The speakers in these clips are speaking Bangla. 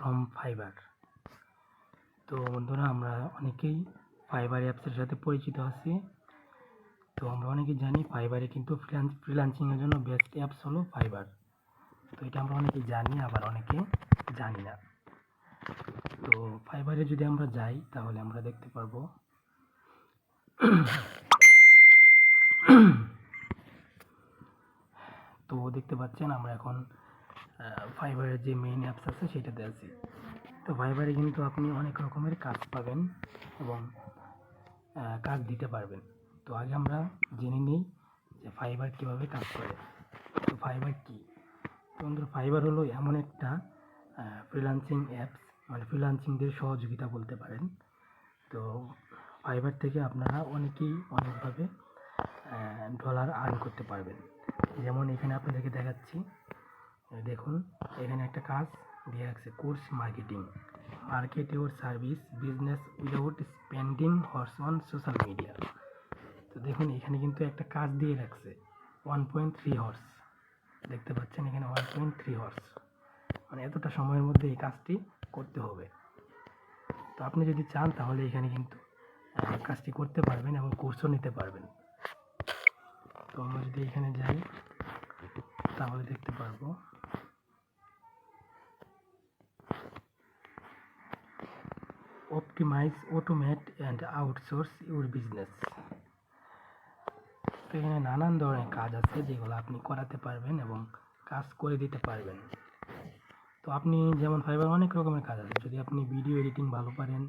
From fibre. তো বন্ধুরা, আমরা অনেকেই ফাইবার অ্যাপসের সাথে পরিচিত আছি। তো আমরা অনেকেই জানি ফাইবারে কিন্তু ফ্রিল্যান্সিংয়ের জন্য বেস্ট অ্যাপস হলো ফাইবার। তো এটা আমরা অনেকেই জানি, আবার অনেকে জানি না। তো ফাইবারে যদি আমরা যাই তাহলে আমরা দেখতে পারবো তো দেখতে পাচ্ছেন আমরা এখন ফাইবারের যে মেইন অ্যাপস আছে সেটাতে আছি। তো ফাইবারে কিন্তু আপনি অনেক রকমের কাজ পাবেন এবং কাজ দিতে পারবেন। তো আগে আমরা জেনে নিই যে ফাইবার কীভাবে কাজ করে। তো ফাইবার কী? তো বন্ধুরা, ফাইবার হলো এমন একটা ফ্রিল্যান্সিং অ্যাপস, মানে ফ্রিল্যান্সিংদের সহযোগিতা বলতে পারেন। তো ফাইবার থেকে আপনারা অনেকেই অনেকভাবে ডলার আর্ন করতে পারবেন। যেমন এখানে আপনাদেরকে দেখাচ্ছি, দেখুন এখানে একটা কাজ দিয়ে রাখছে, course marketing, market your service business without spending horse on social media. তো দেখুন এখানে কিন্তু একটা কাজ দিয়ে রাখছে 1.3 হর্স, দেখতে পাচ্ছেন এখানে 1.3 হর্স, মানে এতটা সময়ের মধ্যে এই কাজটি করতে হবে। তো আপনি যদি চান তাহলে এখানে কিন্তু কাজটি করতে পারবেন এবং কোর্সও নিতে পারবেন। তো আমরা যদি এখানে যাই তাহলে দেখতে পারবো optimize, automate and outsource your business. তো এখানে নানান ধরনের কাজ আছে যেগুলো আপনি করাতে পারবেন এবং কাজ করে দিতে পারবেন। তো আপনি যেমন ফাইবার অনেক রকমের কাজ আছে, যদি আপনি ভিডিও এডিটিং ভালো পারেন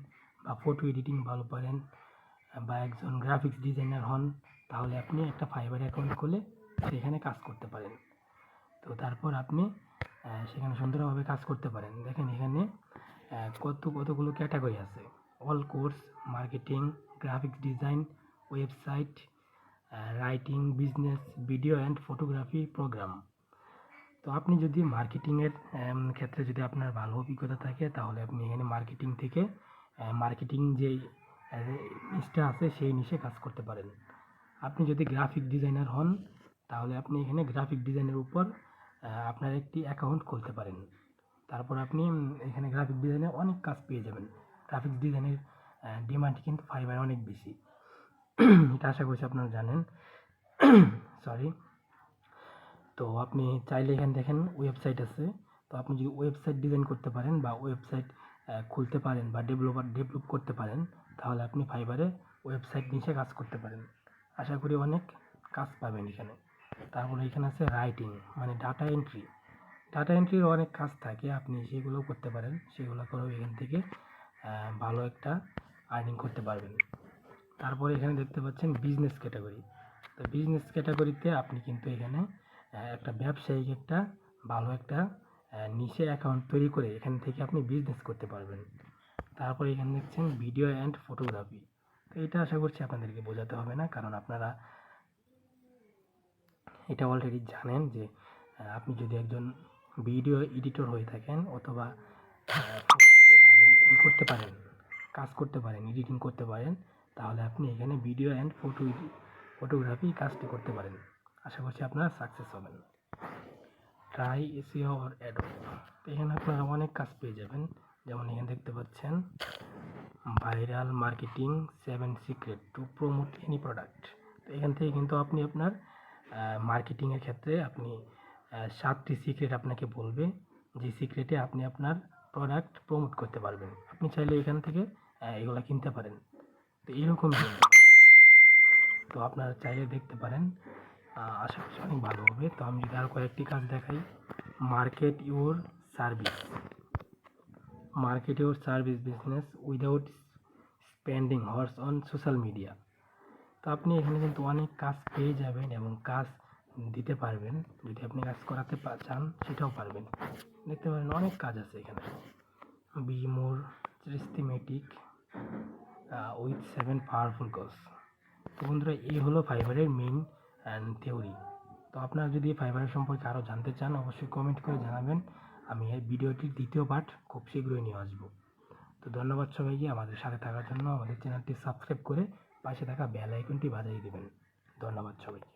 বা ফটো এডিটিং ভালো পারেন বা একজন গ্রাফিক্স ডিজাইনার হন, তাহলে আপনি একটা ফাইবার অ্যাকাউন্ট খুলে সেখানে কাজ করতে পারেন। তো তারপর আপনি সেখানে সুন্দরভাবে কাজ করতে পারেন। দেখেন এখানে কতগুলো ক্যাটাগরি আছে, all course, marketing, graphics design, website, writing, business, video and photography program. তো আপনি যদি মার্কেটিংয়ের ক্ষেত্রে যদি আপনার ভালো অভিজ্ঞতা থাকে তাহলে আপনি এখানে মার্কেটিং থেকে মার্কেটিং যেই নিশটা আছে সেই নিশে কাজ করতে পারেন। আপনি যদি গ্রাফিক ডিজাইনার হন তাহলে আপনি এখানে গ্রাফিক ডিজাইনের উপর আপনার একটি অ্যাকাউন্ট খুলতে পারেন। তারপর আপনি এখানে গ্রাফিক ডিজাইনে অনেক কাজ পেয়ে যাবেন। গ্রাফিক ডিজাইনের ডিমান্ড কিন্তু ফাইবারে অনেক বেশি, এটা আশা করছি আপনারা জানেন। সরি। তো আপনি চাইলে এখানে দেখেন ওয়েবসাইট আছে, তো আপনি যদি ওয়েবসাইট ডিজাইন করতে পারেন বা ওয়েবসাইট খুলতে পারেন বা ডেভেলপ করতে পারেন তাহলে আপনি ফাইবারে ওয়েবসাইট নিচে কাজ করতে পারেন। আশা করি অনেক কাজ পাবেন এখানে। তারপরে এখানে আছে রাইটিং, মানে ডাটা এন্ট্রির অনেক কাজ থাকে, আপনি সেগুলো করতে পারেন, সেগুলো করেও এখান থেকে ভালো একটা আর্নিং করতে পারবেন। তারপরে এখানে দেখতে পাচ্ছেন বিজনেস ক্যাটাগরি। তো বিজনেস ক্যাটাগরিতে আপনি কিন্তু এখানে একটা ব্যবসায়িক একটা ভালো একটা নিচে অ্যাকাউন্ট তৈরি করে এখান থেকে আপনি বিজনেস করতে পারবেন। তারপরে এখানে দেখছেন ভিডিও অ্যান্ড ফটোগ্রাফি। তো এটা আশা করছি আপনাদেরকে বোঝাতে হবে না, কারণ আপনারা এটা অলরেডি জানেন যে আপনি যদি একজন ভিডিও এডিটর হয়ে থাকেন অথবা ভালো করতে পারেন, কাজ করতে পারেন, এডিটিং করতে পারেন, তাহলে আপনি এখানে ভিডিও অ্যান্ড ফটোগ্রাফি কাজটি করতে পারেন। আশা করছি আপনারা সাকসেস হবেন। Try SEO or ado. এখানে আপনারা অনেক কাজ পেয়ে যাবেন, যেমন এখানে দেখতে পাচ্ছেন viral marketing 7 secret to promote any product. তো এখান থেকে কিন্তু আপনি আপনার মার্কেটিংয়ের ক্ষেত্রে আপনি 7টি সিক্রেট আপনাকে বলবে, যে সিক্রেটে আপনি আপনার প্রোডাক্ট প্রমোট করতে পারবেন। আপনি চাইলে এখান থেকে এগুলো কিনতে পারেন। তো এরকম তো আপনারা চাইলে দেখতে পারেন, আশা করছি অনেক ভালো হবে। তো আমি যদি আর কয়েকটি কাজ দেখাই, market your service business without spending horse on social media. তো আপনি এখানে কিন্তু অনেক কাজ পেয়ে যাবেন এবং কাজ দিতে পারবেন, যদি আপনি কাজ করাতে চান সেটাও পারবেন। দেখতে পারেন অনেক কাজ আছে এখানে, be more systematic with 7 powerful goals. তো বন্ধুরা, এই হলো ফাইবারের মেইন থিওরি। তো আপনারা যদি ফাইবারের সম্পর্কে আরও জানতে চান অবশ্যই কমেন্ট করে জানাবেন, আমি এই ভিডিওটির দ্বিতীয় পার্ট খুব শীঘ্রই নিয়ে আসবো। তো ধন্যবাদ সবাইকে আমাদের সাথে থাকার জন্য। আমাদের চ্যানেলটি সাবস্ক্রাইব করে পাশে থাকা বেল আইকনটি বাজিয়ে দেবেন। ধন্যবাদ সবাইকে।